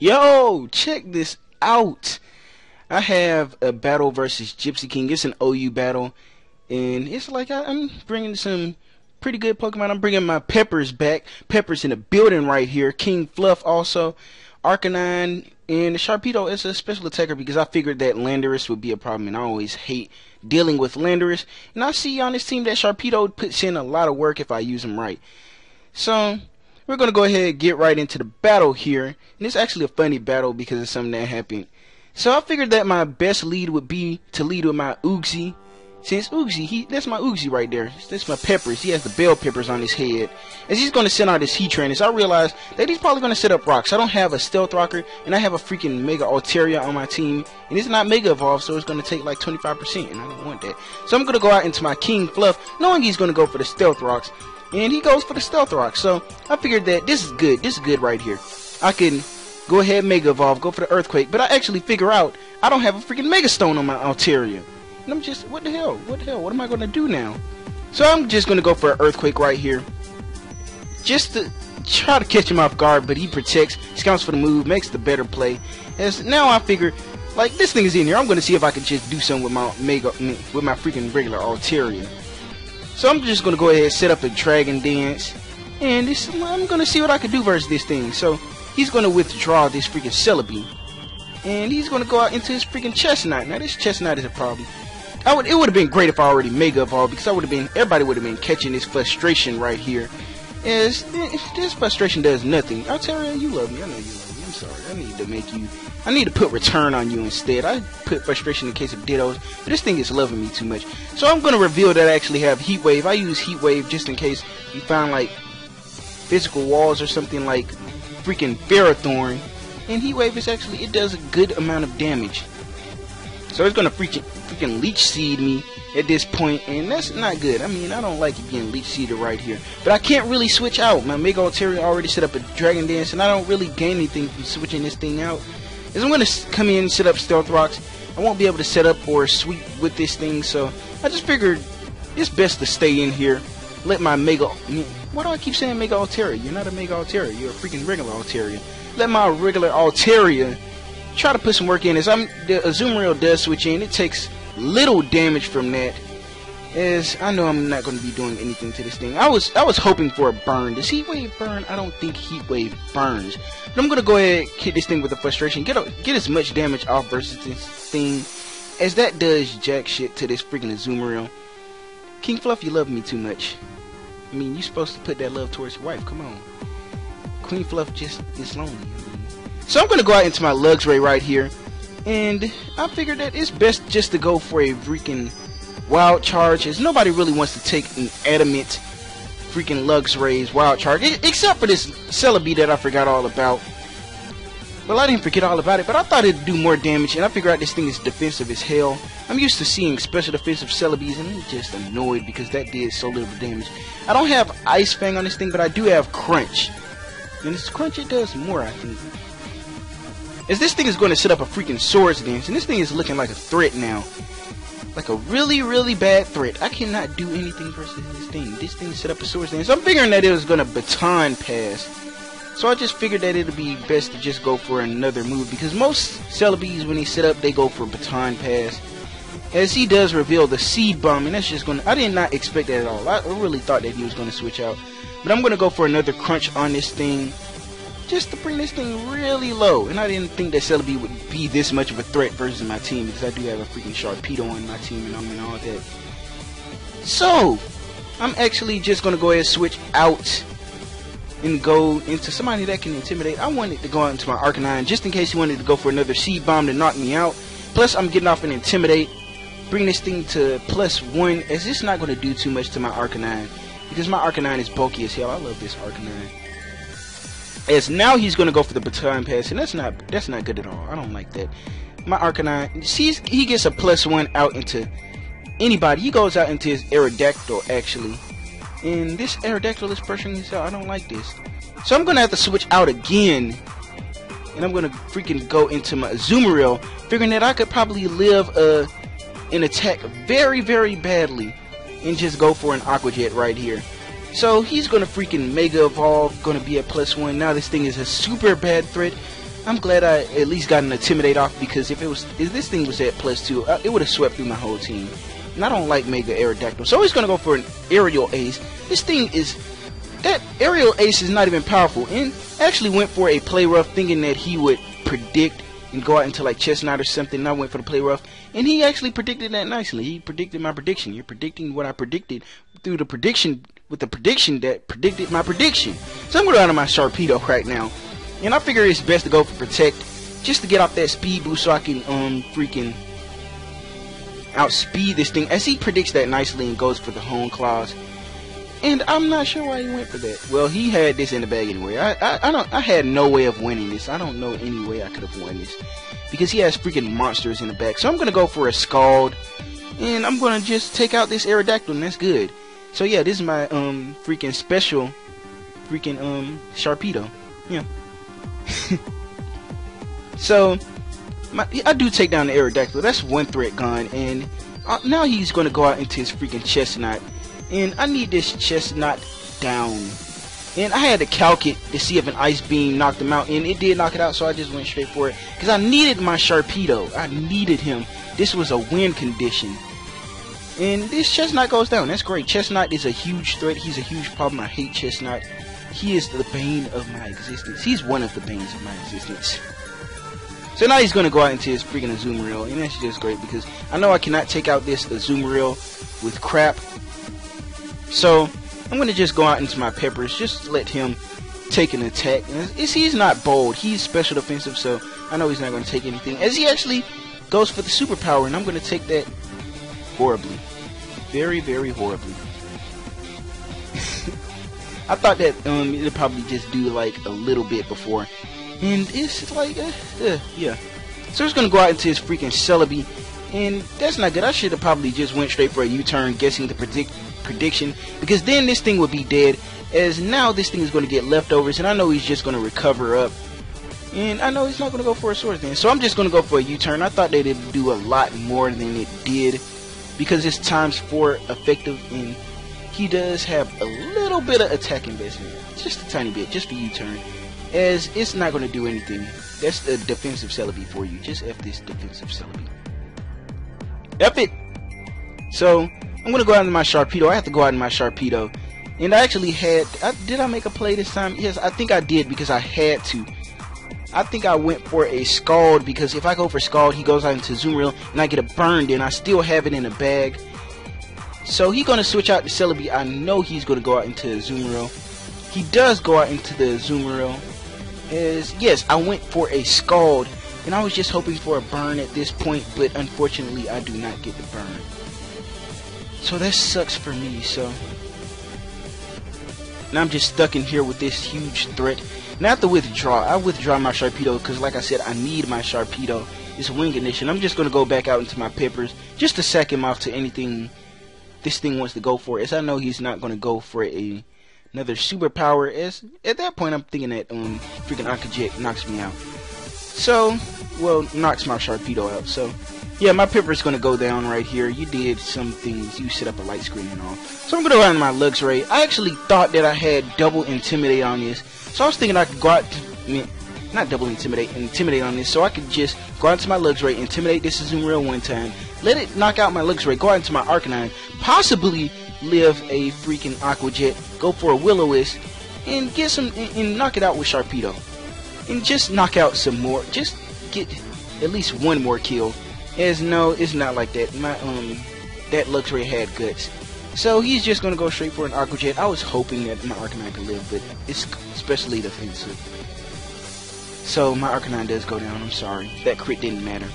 Yo, check this out. I have a battle versus Gypsy King. It's an OU battle, and it's like I'm bringing some pretty good Pokemon. I'm bringing my Peppers back. Peppers in the building right here. King Fluff also. Arcanine and Sharpedo is a special attacker because I figured that Landorus would be a problem, and I always hate dealing with Landorus. And I see on this team that Sharpedo puts in a lot of work if I use him right. So we're going to go ahead and get right into the battle here. And it's actually a funny battle because of something that happened. So I figured that my best lead would be to lead with my Oogsy. Since Oogsy, that's my Oogsy right there. That's my Peppers. He has the bell peppers on his head. As he's going to send out his Heat Trainers, I realized that he's probably going to set up rocks. I don't have a Stealth Rocker, and I have a freaking Mega Altaria on my team. And it's not Mega Evolved, so it's going to take like 25%, and I don't want that. So I'm going to go out into my King Fluff, knowing he's going to go for the Stealth Rocks. And he goes for the Stealth Rocks. So I figured that this is good. This is good right here. I can go ahead, Mega Evolve, go for the Earthquake. But I actually figure out I don't have a freaking Mega Stone on my Altaria. And I'm just, what the hell? What the hell? What am I going to do now? So I'm just going to go for an Earthquake right here. Just to try to catch him off guard, but he protects, scouts for the move, makes the better play. As now I figure, like, this thing is in here. I'm going to see if I can just do something with my freaking regular Altaria. So I'm just going to go ahead and set up a Dragon Dance. And I'm going to see what I can do versus this thing. So he's going to withdraw this freaking Celebi. And he's going to go out into his freaking Chestnut. Now this Chestnut is a problem. It would have been great if I already Mega Evolved, because everybody would have been catching this frustration right here. As this frustration does nothing. Altaria, you love me. I know you love me. I'm sorry. I need to put return on you instead. I put frustration in case of Dittos, but this thing is loving me too much. So I'm going to reveal that I actually have Heat Wave. I use Heat Wave just in case you find like physical walls or something like freaking Ferrothorn. And Heat Wave is actually, it does a good amount of damage. So it's going to freaking Leech Seed me at this point, and that's not good. I mean, I don't like it being Leech Seeded right here. But I can't really switch out. My Mega Altaria already set up a Dragon Dance, and I don't really gain anything from switching this thing out. As I'm going to come in and set up Stealth Rocks, I won't be able to set up or sweep with this thing, so I just figured it's best to stay in here. Let my Mega... Why do I keep saying Mega Altaria? You're not a Mega Altaria. You're a freaking regular Altaria. Let my regular Altaria try to put some work in. As the Azumarill does switch in, it takes little damage from that. As I know I'm not going to be doing anything to this thing. I was hoping for a burn. Does Heat Wave burn? I don't think Heat Wave burns. But I'm going to go ahead and hit this thing with a frustration. Get as much damage off versus this thing as that does jack shit to this freaking Azumarill. King Fluff, you love me too much. I mean, you're supposed to put that love towards your wife. Come on. Queen Fluff just is lonely. So I'm going to go out into my Luxray right here. And I figured that it's best just to go for a freaking Wild Charge, as nobody really wants to take an adamant freaking Luxray's Wild Charge, except for this Celebi that I forgot all about. Well, I didn't forget all about it, but I thought it'd do more damage, and I figured out this thing is defensive as hell. I'm used to seeing special defensive Celebis, and I'm just annoyed because that did so little damage. I don't have Ice Fang on this thing, but I do have Crunch. And this Crunch, it does more, I think. As this thing is going to set up a freaking Swords Dance, and this thing is looking like a threat now. Like a really, really bad threat. I cannot do anything versus this thing. This thing set up a Swords Dance. So I'm figuring that it was going to Baton Pass. So I just figured that it would be best to just go for another move, because most Celebis, when they set up, they go for Baton Pass. As he does reveal the Seed Bomb, and that's just going to... I did not expect that at all. I really thought that he was going to switch out. But I'm going to go for another Crunch on this thing, just to bring this thing really low. And I didn't think that Celebi would be this much of a threat versus my team, because I do have a freaking Sharpedo on my team and all that. So I'm actually just going to go ahead and switch out and go into somebody that can intimidate. I wanted to go out into my Arcanine just in case he wanted to go for another Seed Bomb to knock me out. Plus I'm getting off an Intimidate. Bring this thing to +1, as it's not going to do too much to my Arcanine, because my Arcanine is bulky as hell. I love this Arcanine. As now he's going to go for the Baton Pass, and that's not good at all. I don't like that. My Arcanine, see, he gets a +1 out into anybody. He goes out into his Aerodactyl, actually. And this Aerodactyl is pressuring his out. I don't like this. So I'm going to have to switch out again. And I'm going to freaking go into my Azumarill, figuring that I could probably live an attack very, very badly and just go for an Aqua Jet right here. So he's going to freaking Mega Evolve, going to be at +1. Now this thing is a super bad threat. I'm glad I at least got an Intimidate off, because if this thing was at +2, it would have swept through my whole team. And I don't like Mega Aerodactyl, so he's gonna go for an Aerial Ace. This thing is, that Aerial Ace is not even powerful, and actually went for a Play Rough thinking that he would predict and go out into like Chestnut or something. And I went for the Play Rough, and he actually predicted that nicely. He predicted my prediction. You're predicting what I predicted through the prediction, with the prediction that predicted my prediction. So I'm going to go out of my Sharpedo right now, and I figure it's best to go for Protect, just to get off that speed boost, so I can freaking outspeed this thing, as he predicts that nicely and goes for the Hone Claws. And I'm not sure why he went for that. Well, he had this in the bag anyway. I had no way of winning this. I don't know any way I could have won this, because he has freaking monsters in the back. So I'm gonna go for a Scald, and I'm gonna just take out this Aerodactyl, and that's good. So yeah, this is my freaking special freaking Sharpedo. Yeah. So I do take down the Aerodactyl. That's one threat gone, and now he's gonna go out into his freaking Chestnut. And I need this Chestnut down. And I had to calc it to see if an Ice Beam knocked him out. And it did knock it out, so I just went straight for it. Because I needed my Sharpedo. I needed him. This was a win condition. And this Chestnut goes down. That's great. Chestnut is a huge threat. He's a huge problem. I hate Chestnut. He is the bane of my existence. He's one of the banes of my existence. So now he's going to go out into his freaking Azumarill. And that's just great, because I know I cannot take out this Azumarill with crap. So I'm going to just go out into my Peppers, just let him take an attack. And he's not bold, he's special defensive, so I know he's not going to take anything, as he actually goes for the superpower, and I'm going to take that horribly. Very, very horribly. I thought that it'd probably just do like a little bit before, and it's like, yeah. So he's going to go out into his freaking Celebi, and that's not good. I should have probably just went straight for a U-turn, guessing the prediction, because then this thing would be dead, as now this thing is going to get leftovers, and I know he's just going to recover up, and I know he's not going to go for a Swords Dance, so I'm just going to go for a U-turn. I thought that it would do a lot more than it did, because it's ×4 effective, and he does have a little bit of attack investment, just a tiny bit, just for U-turn, as it's not going to do anything. That's the defensive Celebi for you. Just F this defensive Celebi. F it! So I'm going to go out into my Sharpedo. I have to go out in my Sharpedo. And I actually had... did I make a play this time? Yes, I think I did, because I had to. I think I went for a Scald, because if I go for Scald, he goes out into Azumarill, and I get a burned, and I still have it in the bag. So he's going to switch out the Celebi. I know he's going to go out into Azumarill. He does go out into the Azumarill. Yes, I went for a Scald, and I was just hoping for a burn at this point, but unfortunately I do not get the burn. So that sucks for me. So now I'm just stuck in here with this huge threat. And I have to withdraw. I withdraw my Sharpedo, because like I said, I need my Sharpedo. It's wing condition. I'm just going to go back out into my Peppers, just to sack him off to anything this thing wants to go for, as I know he's not going to go for another superpower, as at that point I'm thinking that freaking Aquajet knocks me out. So, well, knocks my Sharpedo out. So yeah, my Pepper's going to go down right here. You did some things. You set up a light screen and all. So I'm going to go out in my Luxray. I actually thought that I had double Intimidate on this, so I was thinking I could go out, not double Intimidate on this, so I could just go out into my Luxray, Intimidate this Azumarill one time, let it knock out my Luxray, go out into my Arcanine, possibly live a freaking Aquajet, go for a Will-O-Wisp, and get some, and knock it out with Sharpedo, and just knock out some more, just get at least one more kill. As no, it's not like that. My that Luxray had guts, so he's just gonna go straight for an Aquajet. I was hoping that my Arcanine could live, but it's especially defensive. So my Arcanine does go down. I'm sorry, that crit didn't matter.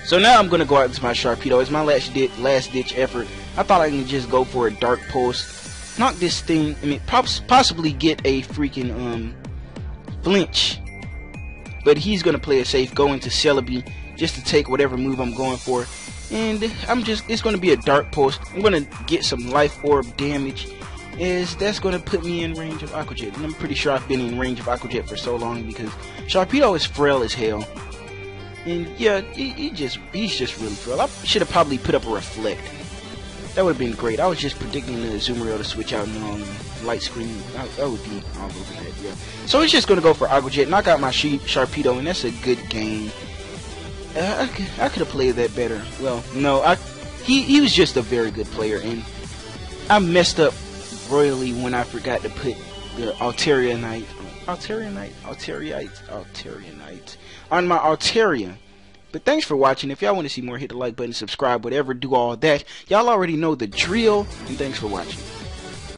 So now I'm gonna go out into my Sharpedo. It's my last ditch effort. I thought I could just go for a Dark Pulse, knock this thing. I mean, possibly get a freaking flinch, but he's gonna play it safe, go into Celebi, just to take whatever move I'm going for, and it's gonna be a Dark Pulse. I'm gonna get some Life Orb damage, as that's gonna put me in range of Aquajet, and I'm pretty sure I've been in range of Aquajet for so long, because Sharpedo is frail as hell. And yeah, he's just really frail. I should have probably put up a Reflect. That would have been great. I was just predicting the zoom rail to switch out and light screen. That would be all over that, yeah. So it's just going to go for Aquajet, knock out my Sharpedo, and that's a good game. I could have played that better. Well, no, he was just a very good player, and I messed up royally when I forgot to put the Alterianite on my Altaria. But thanks for watching. If y'all want to see more, hit the like button, subscribe, whatever, do all that. Y'all already know the drill, and thanks for watching.